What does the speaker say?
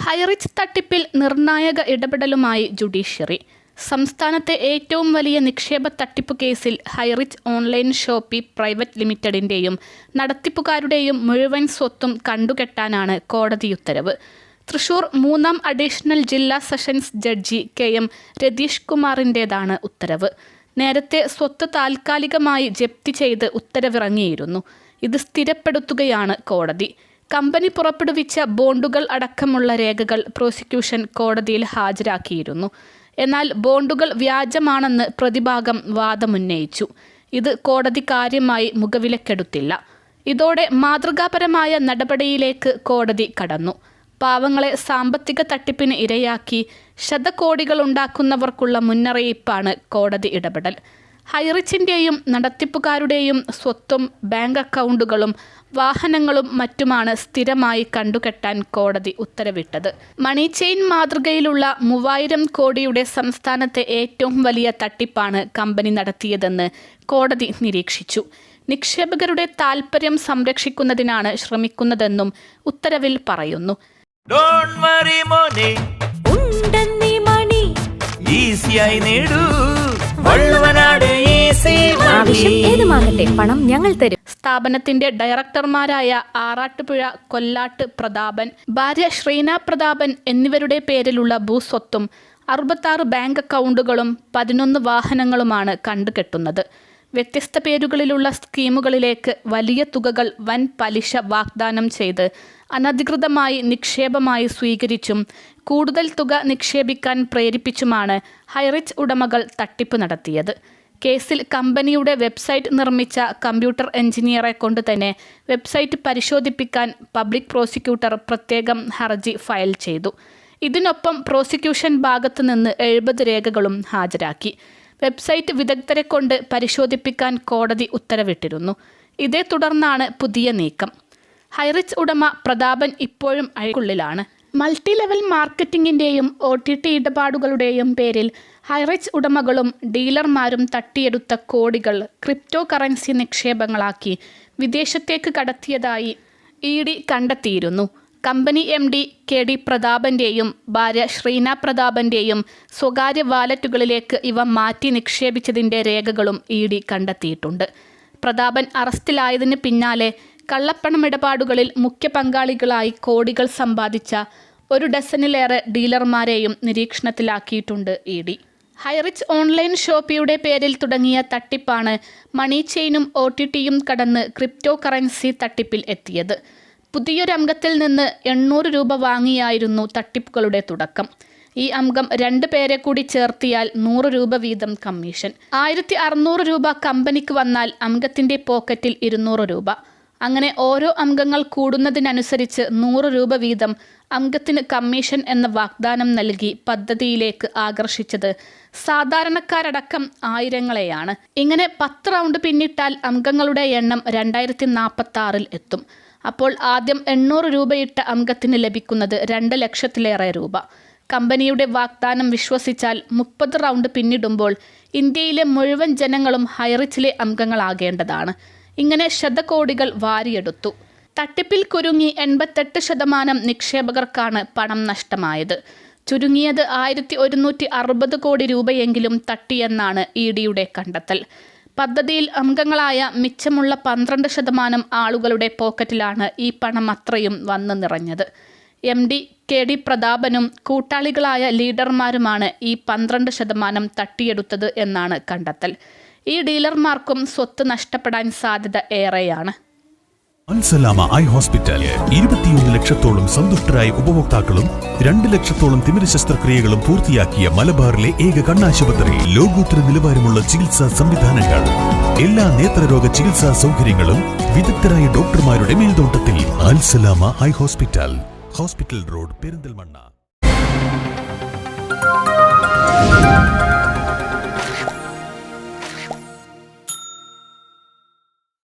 ഹൈറിച്ച് തട്ടിപ്പിൽ നിർണായക ഇടപെടലുമായി ജുഡീഷ്യറി. സംസ്ഥാനത്തെ ഏറ്റവും വലിയ നിക്ഷേപ തട്ടിപ്പു കേസിൽ ഹൈറിച്ച് ഓൺലൈൻ ഷോപ്പി പ്രൈവറ്റ് ലിമിറ്റഡിൻ്റെയും നടത്തിപ്പുകാരുടെയും മുഴുവൻ സ്വത്തും കണ്ടുകെട്ടാനാണ് കോടതി ഉത്തരവ്. തൃശൂർ 3ാം അഡീഷണൽ ജില്ലാ സെഷൻസ് ജഡ്ജി KM രതീഷ് കുമാറിൻ്റേതാണ് ഉത്തരവ്. നേരത്തെ സ്വത്ത് താൽക്കാലികമായി ജപ്തി ചെയ്ത് ഉത്തരവിറങ്ങിയിരുന്നു. ഇത് സ്ഥിരപ്പെടുത്തുകയാണ് കോടതി. കമ്പനി പുറപ്പെടുവിച്ച ബോണ്ടുകൾ അടക്കമുള്ള രേഖകൾ പ്രോസിക്യൂഷൻ കോടതിയിൽ ഹാജരാക്കിയിരുന്നു. എന്നാൽ ബോണ്ടുകൾ വ്യാജമാണെന്ന് പ്രതിഭാഗം വാദമുന്നയിച്ചു. ഇത് കോടതി കാര്യമായി മുഖവിലക്കെടുത്തില്ല. ഇതോടെ മാതൃകാപരമായ നടപടിയിലേക്ക് കോടതി കടന്നു. പാവങ്ങളെ സാമ്പത്തിക തട്ടിപ്പിന് ഇരയാക്കി ശതകോടികളുണ്ടാക്കുന്നവർക്കുള്ള മുന്നറിയിപ്പാണ് കോടതി ഇടപെടൽ. ഹൈറിച്ചിൻ്റെയും നടത്തിപ്പുകാരുടെയും സ്വത്തും ബാങ്ക് അക്കൗണ്ടുകളും വാഹനങ്ങളും മറ്റുമാണ് സ്ഥിരമായി കണ്ടുകെട്ടാൻ കോടതി ഉത്തരവിട്ടത്. മണി ചെയിൻ മാതൃകയിലുള്ള 3000 കോടിയുടെ സംസ്ഥാനത്തെ ഏറ്റവും വലിയ തട്ടിപ്പാണ് കമ്പനി നടത്തിയതെന്ന് കോടതി നിരീക്ഷിച്ചു. നിക്ഷേപകരുടെ താൽപര്യം സംരക്ഷിക്കുന്നതിനാണ് ശ്രമിക്കുന്നതെന്നും ഉത്തരവിൽ പറയുന്നു. പണം ഞങ്ങൾ തരും. സ്ഥാപനത്തിന്റെ ഡയറക്ടർമാരായ ആറാട്ടുപുഴ കൊല്ലാട്ട് പ്രതാപൻ, ഭാര്യ ശ്രീന പ്രതാപൻ എന്നിവരുടെ പേരിലുള്ള ഭൂസ്വത്തും 66 ബാങ്ക് അക്കൗണ്ടുകളും 11 വാഹനങ്ങളുമാണ് കണ്ടുകെട്ടുന്നത്. വ്യത്യസ്ത പേരുകളിലുള്ള സ്കീമുകളിലേക്ക് വലിയ തുകകൾ വൻ പലിശ വാഗ്ദാനം ചെയ്ത് അനധികൃതമായി നിക്ഷേപമായി സ്വീകരിച്ചും കൂടുതൽ തുക നിക്ഷേപിക്കാൻ പ്രേരിപ്പിച്ചുമാണ് ഹൈറിച്ച് ഉടമകൾ തട്ടിപ്പ് നടത്തിയത്. കേസിൽ കമ്പനിയുടെ വെബ്സൈറ്റ് നിർമ്മിച്ച കമ്പ്യൂട്ടർ എഞ്ചിനീയറെ കൊണ്ട് തന്നെ വെബ്സൈറ്റ് പരിശോധിപ്പിക്കാൻ പബ്ലിക് പ്രോസിക്യൂട്ടർ പ്രത്യേകം ഹർജി ഫയൽ ചെയ്തു. ഇതിനൊപ്പം പ്രോസിക്യൂഷൻ ഭാഗത്തു നിന്ന് 70 രേഖകളും ഹാജരാക്കി. വെബ്സൈറ്റ് വിദഗ്ധരെ കൊണ്ട് പരിശോധിപ്പിക്കാൻ കോടതി ഉത്തരവിട്ടിരുന്നു. ഇതേ തുടർന്നാണ് പുതിയ നീക്കം. ഹൈറിച്ച് ഉടമ പ്രതാപൻ ഇപ്പോഴും അഴിക്കുള്ളിലാണ്. മൾട്ടി ലെവൽ മാർക്കറ്റിംഗിൻ്റെയും OTT ഇടപാടുകളുടെയും പേരിൽ ഹൈറിച്ച് ഉടമകളും ഡീലർമാരും തട്ടിയെടുത്ത കോടികൾ ക്രിപ്റ്റോ കറൻസി നിക്ഷേപങ്ങളാക്കി വിദേശത്തേക്ക് കടത്തിയതായി ED കണ്ടെത്തിയിരുന്നു. കമ്പനി MD KD പ്രതാപൻ്റെയും ഭാര്യ ശ്രീന പ്രതാപൻ്റെയും സ്വകാര്യ വാലറ്റുകളിലേക്ക് ഇവ മാറ്റി നിക്ഷേപിച്ചതിൻ്റെ രേഖകളും ED കണ്ടെത്തിയിട്ടുണ്ട്. പ്രതാപൻ അറസ്റ്റിലായതിന് പിന്നാലെ കള്ളപ്പണമിടപാടുകളിൽ മുഖ്യ പങ്കാളികളായി കോടികൾ സമ്പാദിച്ച 1 ഡസനിലേറെ ഡീലർമാരെയും നിരീക്ഷണത്തിലാക്കിയിട്ടുണ്ട് ED. ഹൈറിച്ച് ഓൺലൈൻ ഷോപ്പിയുടെ പേരിൽ തുടങ്ങിയ തട്ടിപ്പാണ് മണി ചെയിനും OTTയും കടന്ന് ക്രിപ്റ്റോ കറൻസി തട്ടിപ്പിൽ എത്തിയത്. പുതിയൊരു അംഗത്തിൽ നിന്ന് 800 രൂപ വാങ്ങിയായിരുന്നു തട്ടിപ്പുകളുടെ തുടക്കം. ഈ അംഗം 2 പേരെ കൂടി ചേർത്തിയാൽ 100 രൂപ വീതം കമ്മീഷൻ. 1600 രൂപ കമ്പനിക്ക് വന്നാൽ അംഗത്തിൻ്റെ പോക്കറ്റിൽ 200 രൂപ. അങ്ങനെ ഓരോ അംഗങ്ങൾ കൂടുന്നതിനനുസരിച്ച് 100 രൂപ വീതം അംഗത്തിന് കമ്മീഷൻ എന്ന വാഗ്ദാനം നൽകി പദ്ധതിയിലേക്ക് ആകർഷിച്ചത് സാധാരണക്കാരടക്കം ആയിരങ്ങളെയാണ്. ഇങ്ങനെ 10 റൗണ്ട് പിന്നിട്ടാൽ അംഗങ്ങളുടെ എണ്ണം 2046 എത്തും. അപ്പോൾ ആദ്യം 800 രൂപയിട്ട അംഗത്തിന് ലഭിക്കുന്നത് 2 ലക്ഷത്തിലേറെ രൂപ. കമ്പനിയുടെ വാഗ്ദാനം വിശ്വസിച്ചാൽ 30 റൗണ്ട് പിന്നിടുമ്പോൾ ഇന്ത്യയിലെ മുഴുവൻ ജനങ്ങളും ഹൈറിച്ചിലെ അംഗങ്ങളാകേണ്ടതാണ്. ഇങ്ങനെ ശതകോടികൾ വാരിയെടുത്തു. തട്ടിപ്പിൽ കുരുങ്ങി 88% നിക്ഷേപകർക്കാണ് പണം നഷ്ടമായത്. ചുരുങ്ങിയത് 1160 കോടി രൂപയെങ്കിലും തട്ടിയെന്നാണ് EDയുടെ കണ്ടെത്തൽ. പദ്ധതിയിൽ അംഗങ്ങളായ മിച്ചമുള്ള 12% ആളുകളുടെ പോക്കറ്റിലാണ് ഈ പണം അത്രയും വന്നു നിറഞ്ഞത്. MD KD പ്രതാപനും കൂട്ടാളികളായ ലീഡർമാരുമാണ് ഈ 12% തട്ടിയെടുത്തത് എന്നാണ് കണ്ടെത്തൽ. ഈ ഡീലർമാർക്കും സ്വത്ത് നഷ്ടപ്പെടാൻ സാധ്യത ഏറെയാണ്. അൽസലാമ ഐ ഹോസ്പിറ്റൽ 21 ലക്ഷത്തോളം സന്തുഷ്ടരായ ഉപഭോക്താക്കളും 2 ലക്ഷത്തോളം തിമിര ശസ്ത്രക്രിയകളും പൂർത്തിയാക്കിയ മലബാറിലെ ഏക കണ്ണാശുപത്രി. ലോകോത്തര നിലവാരമുള്ള ചികിത്സാ സംവിധാനങ്ങൾ, എല്ലാ നേത്രരോഗ ചികിത്സാ സൗകര്യങ്ങളും വിദഗ്ധരായ ഡോക്ടർമാരുടെ മേൽനോട്ടത്തിൽ. Al Salama eye hospital, hospital road, Perinthalmanna.